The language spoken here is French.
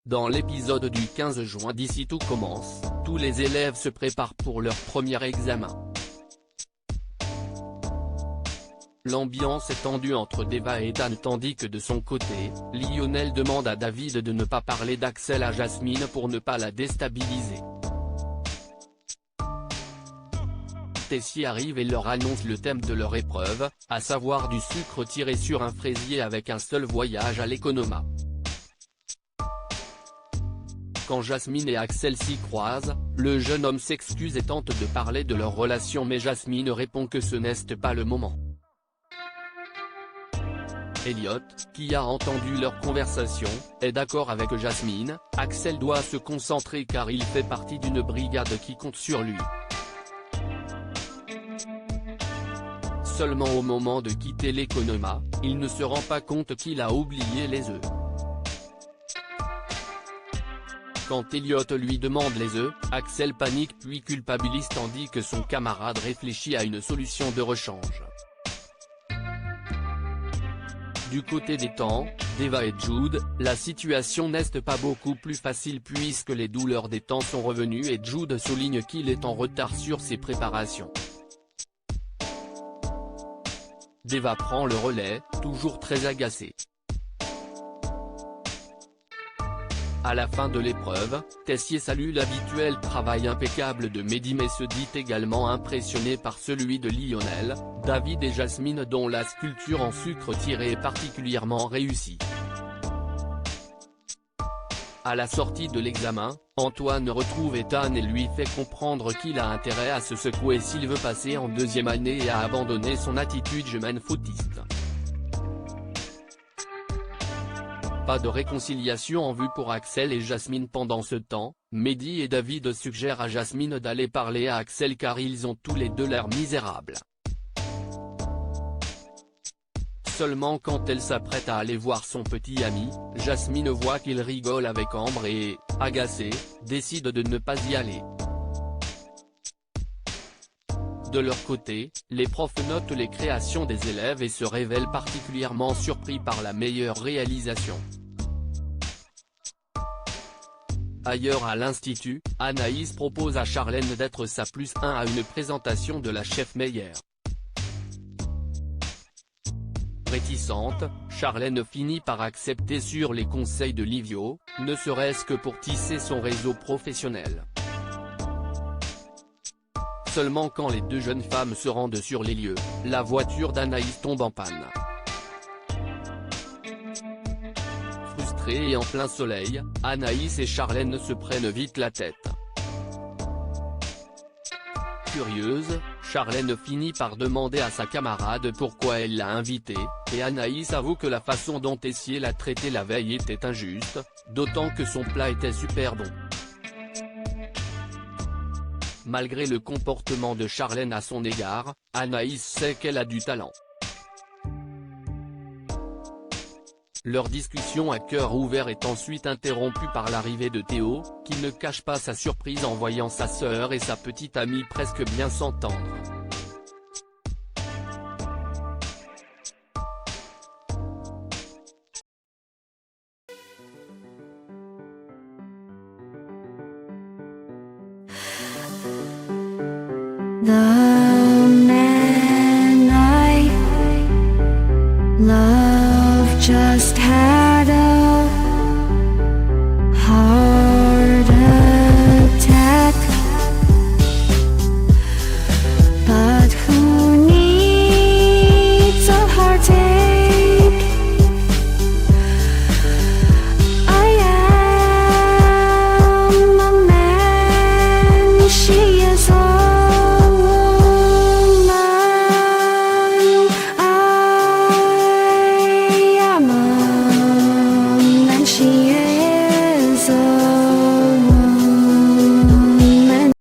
Dans l'épisode du 15 juin d'ici tout commence, tous les élèves se préparent pour leur premier examen. L'ambiance est tendue entre Deva et Dan tandis que de son côté, Lionel demande à David de ne pas parler d'Axel à Jasmine pour ne pas la déstabiliser. Tessier arrive et leur annonce le thème de leur épreuve, à savoir du sucre tiré sur un fraisier avec un seul voyage à l'économat. Quand Jasmine et Axel s'y croisent, le jeune homme s'excuse et tente de parler de leur relation mais Jasmine répond que ce n'est pas le moment. Elliot, qui a entendu leur conversation, est d'accord avec Jasmine. Axel doit se concentrer car il fait partie d'une brigade qui compte sur lui. Seulement au moment de quitter l'économat, il ne se rend pas compte qu'il a oublié les œufs. Quand Elliot lui demande les œufs, Axel panique puis culpabilise tandis que son camarade réfléchit à une solution de rechange. Du côté des temps, Deva et Jude, la situation n'est pas beaucoup plus facile puisque les douleurs des temps sont revenues et Jude souligne qu'il est en retard sur ses préparations. Deva prend le relais, toujours très agacé. À la fin de l'épreuve, Tessier salue l'habituel travail impeccable de Mehdi mais se dit également impressionné par celui de Lionel, David et Jasmine dont la sculpture en sucre tiré est particulièrement réussie. À la sortie de l'examen, Antoine retrouve Ethan et lui fait comprendre qu'il a intérêt à se secouer s'il veut passer en deuxième année et à abandonner son attitude jeune footiste. Pas de réconciliation en vue pour Axel et Jasmine pendant ce temps, Mehdi et David suggèrent à Jasmine d'aller parler à Axel car ils ont tous les deux l'air misérables. Seulement quand elle s'apprête à aller voir son petit ami, Jasmine voit qu'il rigole avec Ambre et, agacée, décide de ne pas y aller. De leur côté, les profs notent les créations des élèves et se révèlent particulièrement surpris par la meilleure réalisation. Ailleurs à l'institut, Anaïs propose à Charlène d'être sa +1 à une présentation de la chef Meyer. Réticente, Charlène finit par accepter sur les conseils de Livio, ne serait-ce que pour tisser son réseau professionnel. Seulement quand les deux jeunes femmes se rendent sur les lieux, la voiture d'Anaïs tombe en panne. Frustrée et en plein soleil, Anaïs et Charlène se prennent vite la tête. Curieuse, Charlène finit par demander à sa camarade pourquoi elle l'a invitée, et Anaïs avoue que la façon dont Tessier l'a traité la veille était injuste, d'autant que son plat était super bon. Malgré le comportement de Charlène à son égard, Anaïs sait qu'elle a du talent. Leur discussion à cœur ouvert est ensuite interrompue par l'arrivée de Théo, qui ne cache pas sa surprise en voyant sa sœur et sa petite amie presque bien s'entendre. 나